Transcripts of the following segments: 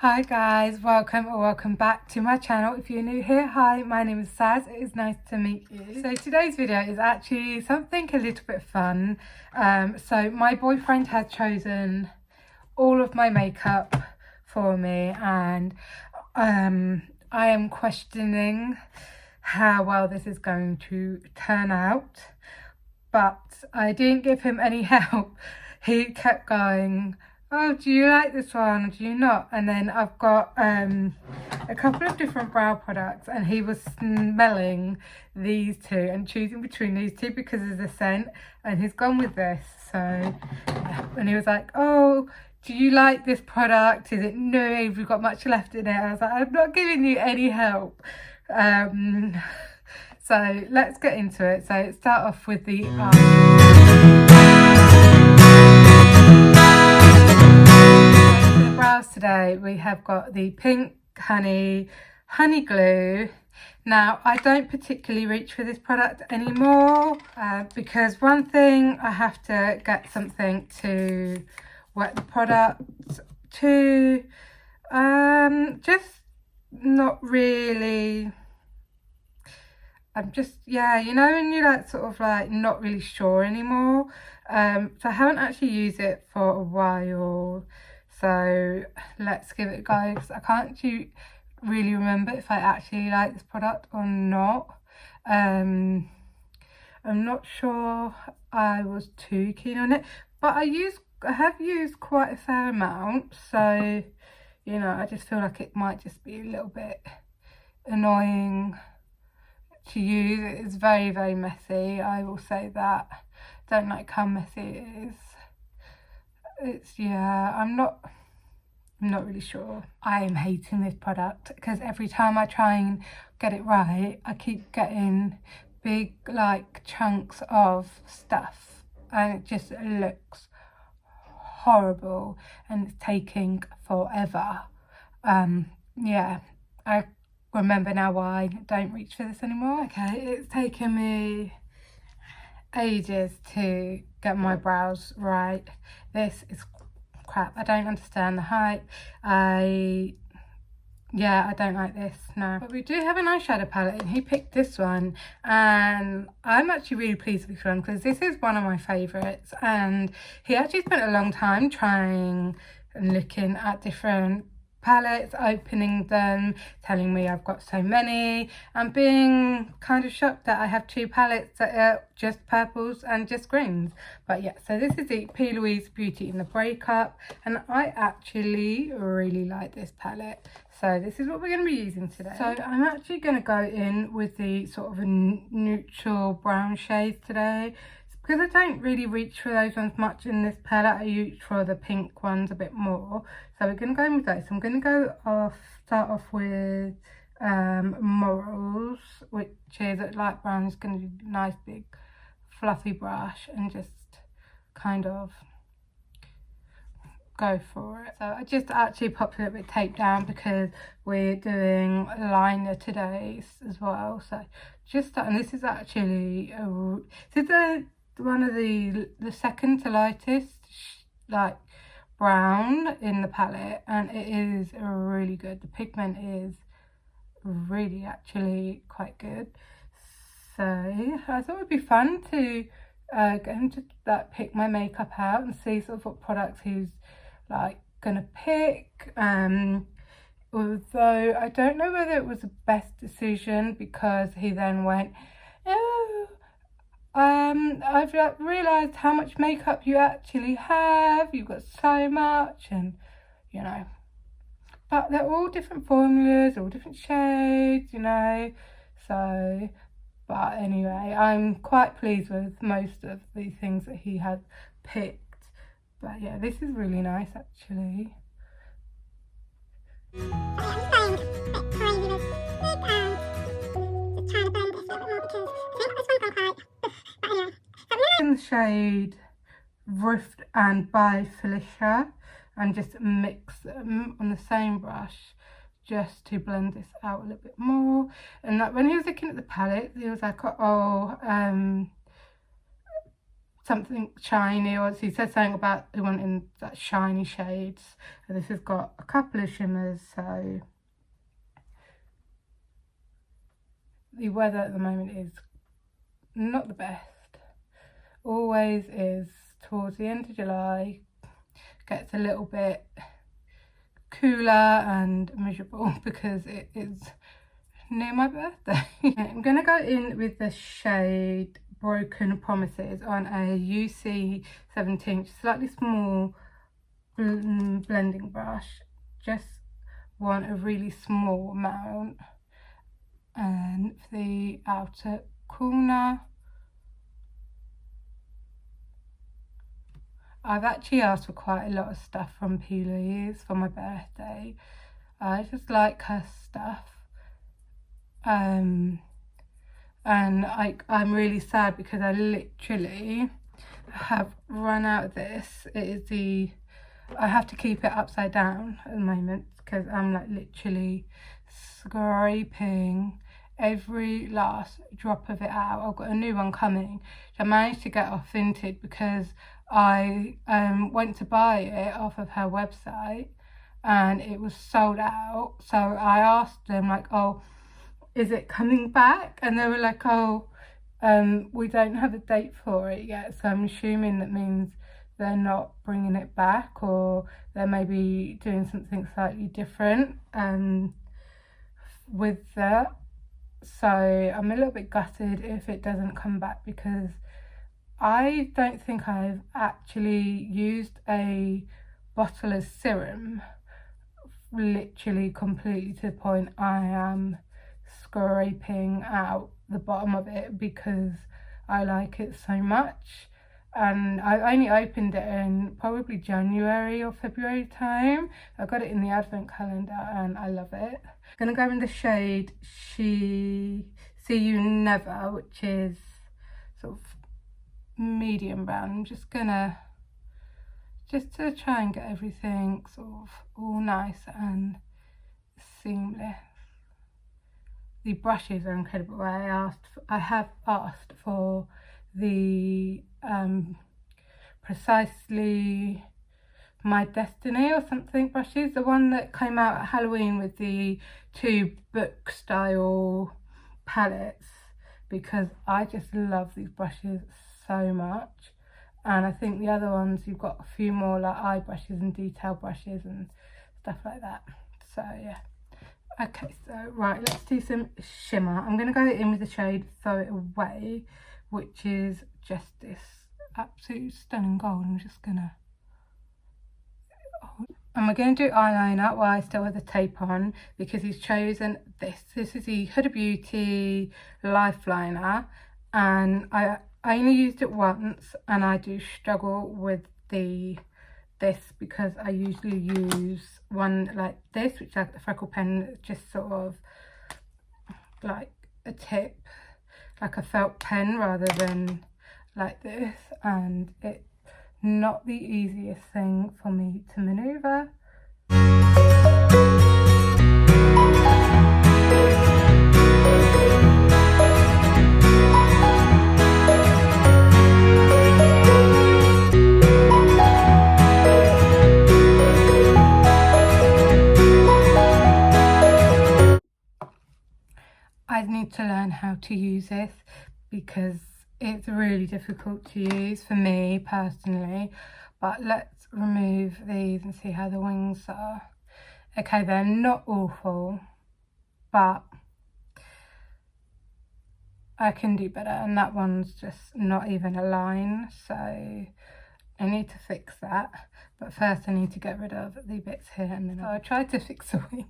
Hi guys, welcome back to my channel. If you're new here, hi, my name is Saz. It is nice to meet you. So today's video is actually something a little bit fun. So my boyfriend has chosen all of my makeup for me, and I am questioning how well this is going to turn out, but I didn't give him any help. He kept going, oh, do you like this one, do you not? And then I've got a couple of different brow products, and he was smelling these two and choosing between these two because of the scent, and he's gone with this. So and he was like, oh, do you like this product, is it new, have you got much left in it? I was like, I'm not giving you any help. So let's get into it. So start off with the for the brows today, we have got the pink honey glue. Now I don't particularly reach for this product anymore because one thing, I have to get something to wet the product to, just not really. I'm just, yeah, you know, when you're like sort of like not really sure anymore. So I haven't actually used it for a while, so let's give it a go, because I can't actually really remember if I actually like this product or not. I'm not sure I was too keen on it, but I have used quite a fair amount, so you know, I just feel like it might just be a little bit annoying to use. It is very, very messy, I will say that. Don't like how messy it is. It's, yeah, I'm not really sure. I am hating this product because every time I try and get it right, I keep getting big like chunks of stuff, and it just looks horrible and it's taking forever. Yeah, I remember now why I don't reach for this anymore. Okay, it's taken me ages to get my brows right. This is crap. I don't understand the hype. I don't like this, no. But we do have an eyeshadow palette, and he picked this one, and I'm actually really pleased with this one because this is one of my favourites, and he actually spent a long time trying and looking at different palettes, opening them, telling me I've got so many, and being kind of shocked that I have two palettes that are just purples and just greens. But yeah, so this is the P. Louise Beauty in the Breakup, and I actually really like this palette. So this is what we're going to be using today. So I'm actually going to go in with the sort of a neutral brown shades today. Because I don't really reach for those ones much in this palette, I reach for the pink ones a bit more. So we're going to go in with those. So I'm going to start off with Morals, which is a light brown. It's going to be a nice big fluffy brush and just kind of go for it. So I just actually popped a little bit tape down because we're doing liner today as well. So just that, and this is actually one of the second to lightest like brown in the palette, and it is really good. The pigment is really actually quite good. So I thought it would be fun to get him to like pick my makeup out and see sort of what products he's like gonna pick. Although I don't know whether it was the best decision, because he then went, oh, I've like realised how much makeup you actually have, you've got so much, and you know, but they're all different formulas, all different shades, you know. So but anyway, I'm quite pleased with most of the things that he has picked. But yeah, this is really nice actually. In the shade Rift and by Felicia, and just mix them on the same brush just to blend this out a little bit more. And like when he was looking at the palette, he was like, oh, something shiny, or he said something about wanting that shiny shades. And this has got a couple of shimmers, so the weather at the moment is not the best. Always is. Towards the end of July gets a little bit cooler and miserable because it is near my birthday. I'm gonna go in with the shade Broken Promises on a UC 17, slightly small blending brush. Just want a really small amount, and for the outer corner I've actually asked for quite a lot of stuff from P. Louise for my birthday. I just like her stuff. And I'm really sad because I literally have run out of this. It is I have to keep it upside down at the moment because I'm like literally scraping every last drop of it out. I've got a new one coming, which I managed to get off Vinted because I went to buy it off of her website and it was sold out. So I asked them like, oh, is it coming back? And they were like, oh, we don't have a date for it yet. So I'm assuming that means they're not bringing it back, or they're maybe doing something slightly different with that. So I'm a little bit gutted if it doesn't come back, because I don't think I've actually used a bottle of serum literally completely to the point I am scraping out the bottom of it because I like it so much. And I only opened it in probably January or February time. I got it in the advent calendar and I love it. I'm gonna go in the shade See You Never, which is sort of medium brown. I'm just gonna to try and get everything sort of all nice and seamless. The brushes are incredible. I have asked for the Precisely My Destiny or something brushes, the one that came out at Halloween with the 2 book style palettes, because I just love these brushes so much. And I think the other ones, you've got a few more like eye brushes and detail brushes and stuff like that. So yeah. Okay, so right, let's do some shimmer. I'm going to go in with the shade Throw It Away, which is just this absolute stunning gold. I'm just going to... And we're going to do eyeliner while I still have the tape on, because he's chosen this. This is the Huda Beauty Lifeliner, and I only used it once, and I do struggle with this because I usually use one like this, which is like the freckle pen, just sort of like a tip, like a felt pen, rather than like this, and it's not the easiest thing for me to maneuver. I need to learn how to use this because it's really difficult to use for me personally. But let's remove these and see how the wings are. Okay, they're not awful, but I can do better, and that one's just not even a line, so I need to fix that. But first I need to get rid of the bits here, and then I'll try to fix the wing.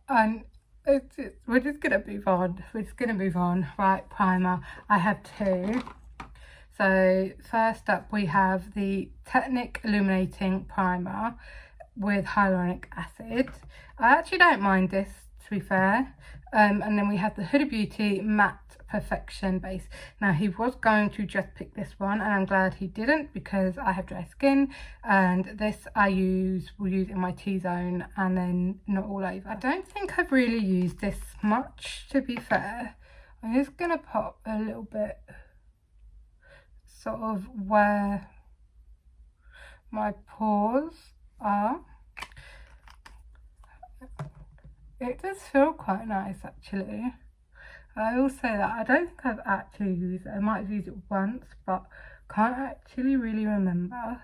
And we're just gonna move on. Right, primer. I have 2. So first up we have the Technic Illuminating Primer with hyaluronic acid. I actually don't mind this, to be fair. And then we have the Huda Beauty Matte Perfection Base. Now he was going to just pick this one, and I'm glad he didn't, because I have dry skin, and this will use in my T-zone and then not all over. I don't think I've really used this much, to be fair. I'm just gonna pop a little bit sort of where my pores are. It does feel quite nice actually. I will say that I don't think I've actually used it. I might have used it once, but can't actually really remember.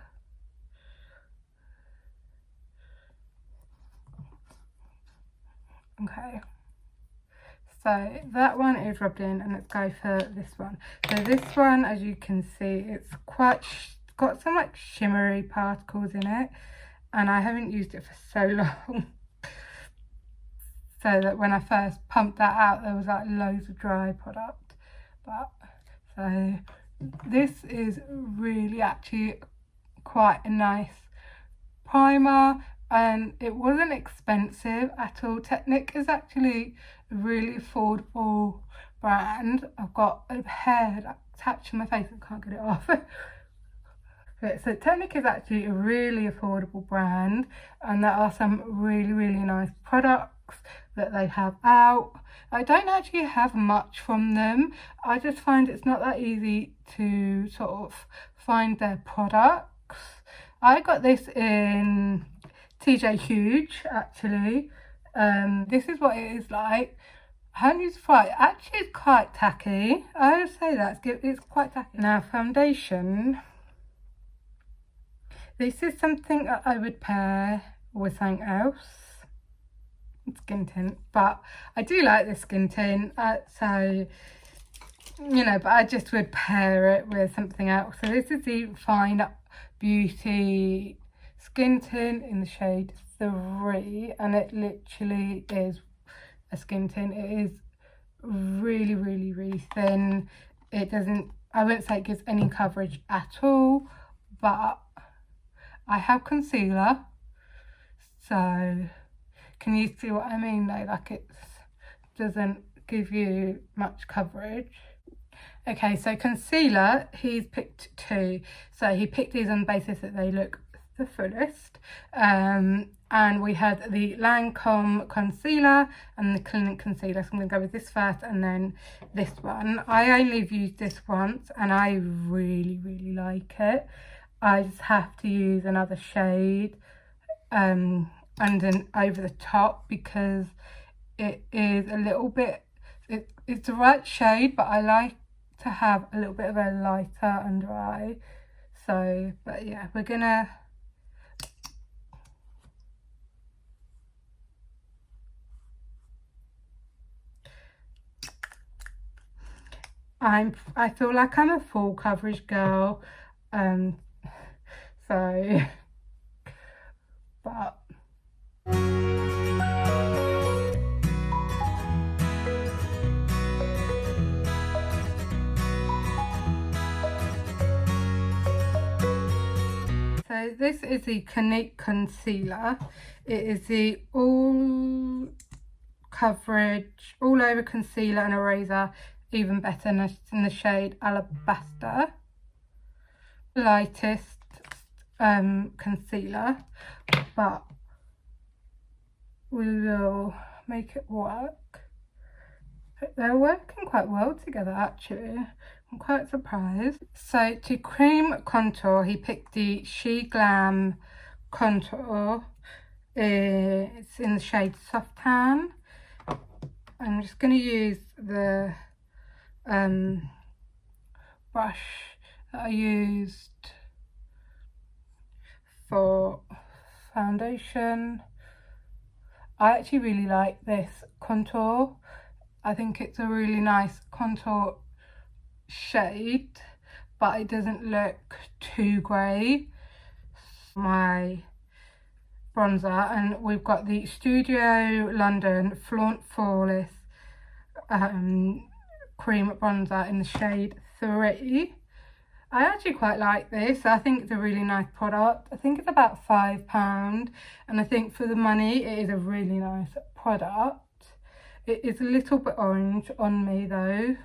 Okay, so that one is rubbed in, and let's go for this one. So this one, as you can see, it's quite got some like shimmery particles in it, and I haven't used it for so long. So that when I first pumped that out, there was like loads of dry product. But so this is really actually quite a nice primer, and it wasn't expensive at all. Technic is actually a really affordable brand. I've got a hair like attached to my face, I can't get it off. So Technic is actually a really affordable brand, and there are some really nice products that they have out. I don't actually have much from them. I just find it's not that easy to sort of find their products. I got this in TJ Huge actually. This is what it is like. Honey's Fright actually is quite tacky. I would say that it's quite tacky. Now foundation. This is something that I would pair with something else. Skin tint, but I do like this skin tint, so you know, but I just would pair it with something else. So this is the Fine Beauty skin tint in the shade 3, and it literally is a skin tint. It is really thin. It doesn't, I wouldn't say it gives any coverage at all, but I have concealer, so can you see what I mean though? Like it doesn't give you much coverage. Okay, so concealer, he's picked 2. So he picked these on the basis that they look the fullest. And we had the Lancome concealer and the Clinique concealer. So I'm going to go with this first and then this one. I only have used this once and I really like it. I just have to use another shade and then over the top because it is a little bit, it's the right shade, but I like to have a little bit of a lighter under eye. So, but yeah, we're gonna I feel like I'm a full coverage girl, so but so this is the Clinique concealer. It is the all coverage all over concealer and eraser, even better, and it's in the shade Alabaster. Lightest concealer, but we will make it work. They're working quite well together actually. I'm quite surprised. So to cream contour, he picked the She Glam contour. It's in the shade Soft Tan. I'm just going to use the brush that I used for foundation. I actually really like this contour. I think it's a really nice contour shade, but it doesn't look too grey. My bronzer, and we've got the Studio London Flaunt Flawless cream bronzer in the shade 3. I actually quite like this. I think it's a really nice product. I think it's about £5, and I think for the money it is a really nice product. It is a little bit orange on me though.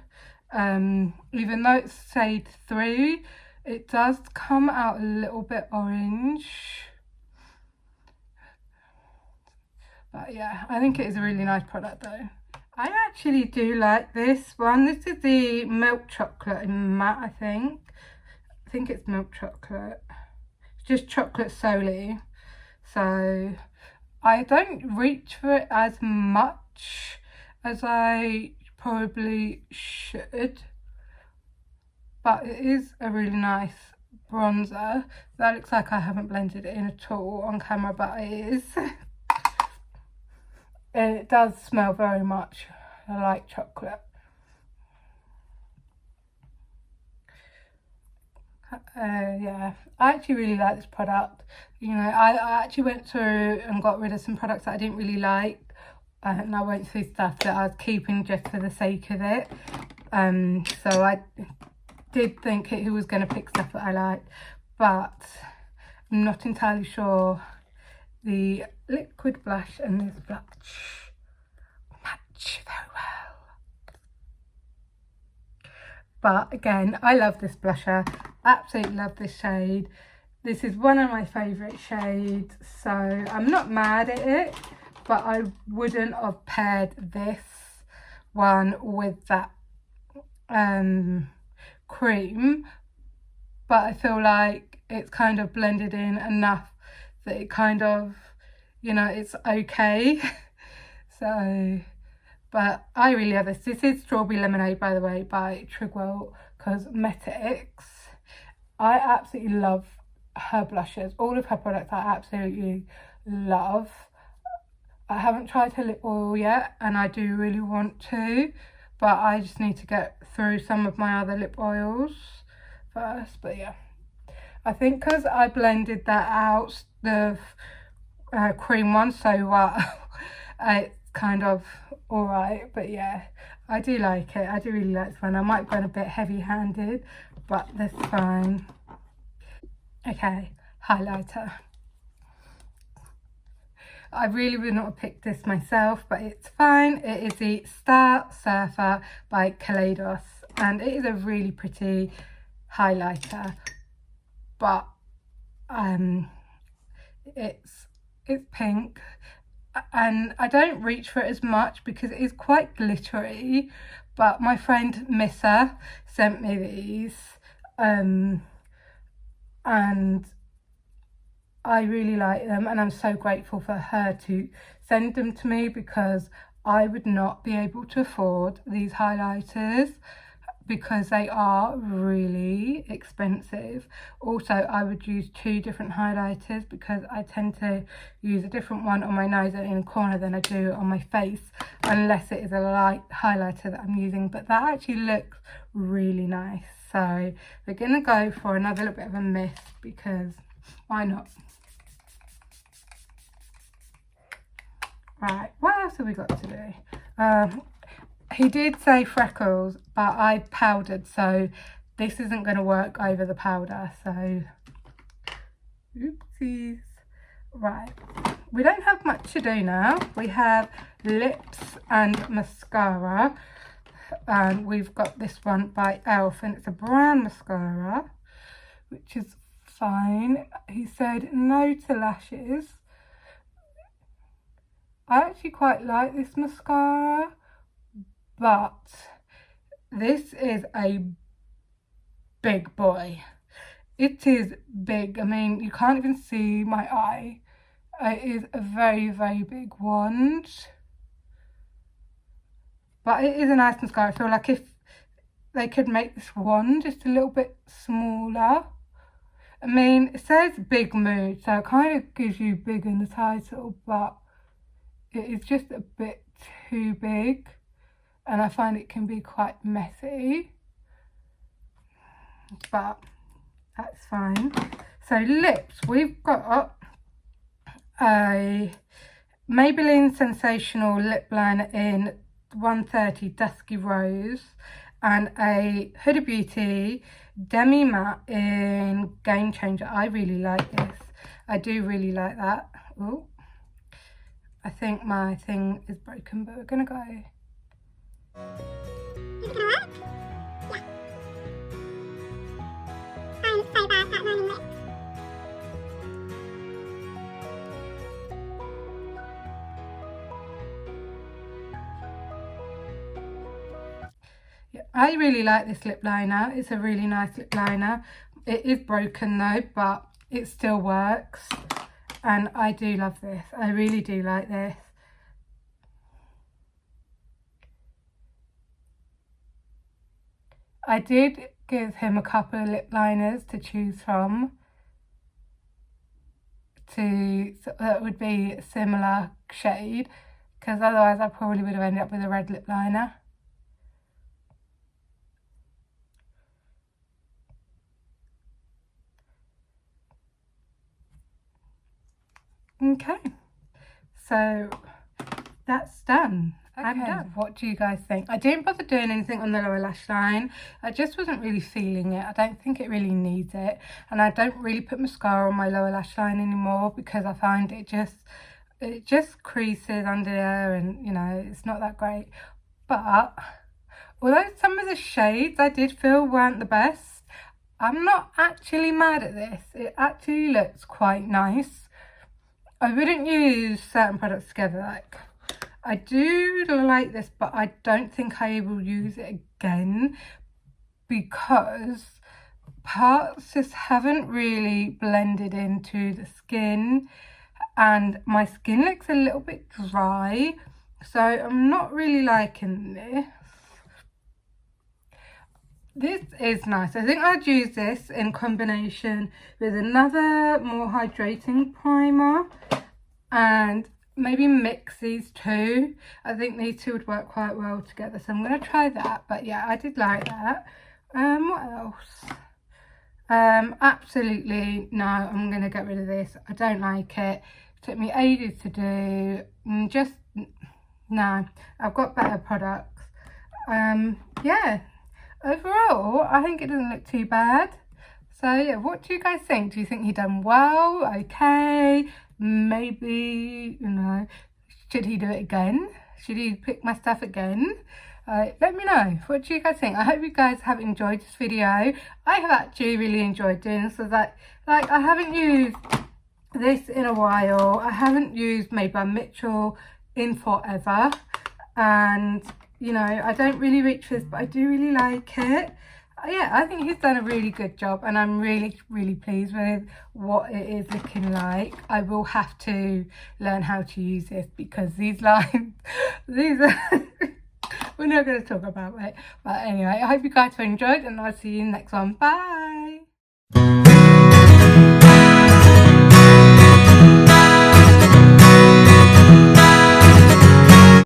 Even though it's shade 3, it does come out a little bit orange. But yeah, I think it is a really nice product though. I actually do like this one. This is the Milk Chocolate in matte, I think. think it's milk chocolate. It's just chocolate solely. So I don't reach for it as much as I probably should, but it is a really nice bronzer. That looks like I haven't blended it in at all on camera, but it is. And it does smell very much like chocolate. Yeah, I actually really like this product. You know, I actually went through and got rid of some products that I didn't really like, and I went through stuff that I was keeping just for the sake of it. So I did think he was going to pick stuff that I liked, but I'm not entirely sure the liquid blush and this blush match very well. But again, I love this blusher. Absolutely love this shade. This is one of my favourite shades, so I'm not mad at it, but I wouldn't have paired this one with that cream, but I feel like it's kind of blended in enough that it kind of, you know, it's okay. So, but I really love this. This is Strawberry Lemonade, by the way, by Trigwell Cosmetics. I absolutely love her blushes. All of her products I absolutely love. I haven't tried her lip oil yet, and I do really want to, but I just need to get through some of my other lip oils first. But yeah, I think because I blended that out, the cream one, so it's kind of alright. But yeah, I do like it. I do really like this one. I might have gone a bit heavy handed, but that's fine. Okay, highlighter. I really would not have picked this myself, but it's fine. It is the Star Surfer by Kaleidos, and it is a really pretty highlighter, but it's pink, and I don't reach for it as much because it is quite glittery, but my friend Missa sent me these, and I really like them, and I'm so grateful for her to send them to me because I would not be able to afford these highlighters because they are really expensive. Also, I would use 2 different highlighters because I tend to use a different one on my nose and in the corner than I do on my face, unless it is a light highlighter that I'm using. But that actually looks really nice. So we're gonna go for another little bit of a mist because why not? Right, what else have we got to do? He did say freckles, but I powdered, so this isn't going to work over the powder, so oopsies. Right, we don't have much to do now. We have lips and mascara, and we've got this one by Elf, and it's a brown mascara, which is fine. He said no to lashes. I actually quite like this mascara, but this is a big boy. It is big. I mean, you can't even see my eye. It is a very, very big wand, but it is a nice mascara. I feel like if they could make this wand just a little bit smaller. I mean, it says big mood, so it kind of gives you big in the title, but it is just a bit too big, and I find it can be quite messy, but that's fine. So lips, we've got a Maybelline Sensational Lip Liner in 130 Dusky Rose and a Huda Beauty Demi Matte in Game Changer. I really like this. I do really like that. Oh, I think my thing is broken, but we're gonna go. Is it gonna work? Yeah. I'm so bad at learning lips. Yeah, I really like this lip liner. It's a really nice lip liner. It is broken though, but it still works. And I do love this. I really do like this. I did give him a couple of lip liners to choose from that would be a similar shade, because otherwise I probably would have ended up with a red lip liner. Okay, so that's done. Okay. I'm done. What do you guys think? I didn't bother doing anything on the lower lash line. I just wasn't really feeling it. I don't think it really needs it. And I don't really put mascara on my lower lash line anymore because I find it just creases under there, and you know, it's not that great. But although some of the shades I did feel weren't the best, I'm not actually mad at this. It actually looks quite nice. I wouldn't use certain products together. Like, I do like this, but I don't think I will use it again because parts just haven't really blended into the skin, and my skin looks a little bit dry, so I'm not really liking this. This is nice. I think I'd use this in combination with another more hydrating primer and maybe mix these two. I think these two would work quite well together, so I'm going to try that. But yeah, I did like that. What else? Absolutely no, I'm going to get rid of this. I don't like it. It took me ages to do. Just no, I've got better products. Yeah, overall I think it doesn't look too bad. So yeah, what do you guys think? Do you think he done well? Okay, maybe, you know, should he do it again? Should he pick my stuff again? Let me know. What do you guys think? I hope you guys have enjoyed this video. I have actually really enjoyed doing this. So like I haven't used this in a while. I haven't used Made by Mitchell in forever, and you know, I don't really reach for this, but I do really like it. Yeah, I think he's done a really good job, and I'm really pleased with what it is looking like. I will have to learn how to use this because these lines, these are we're not going to talk about it. But anyway, I hope you guys have enjoyed, and I'll see you in the next one. Bye.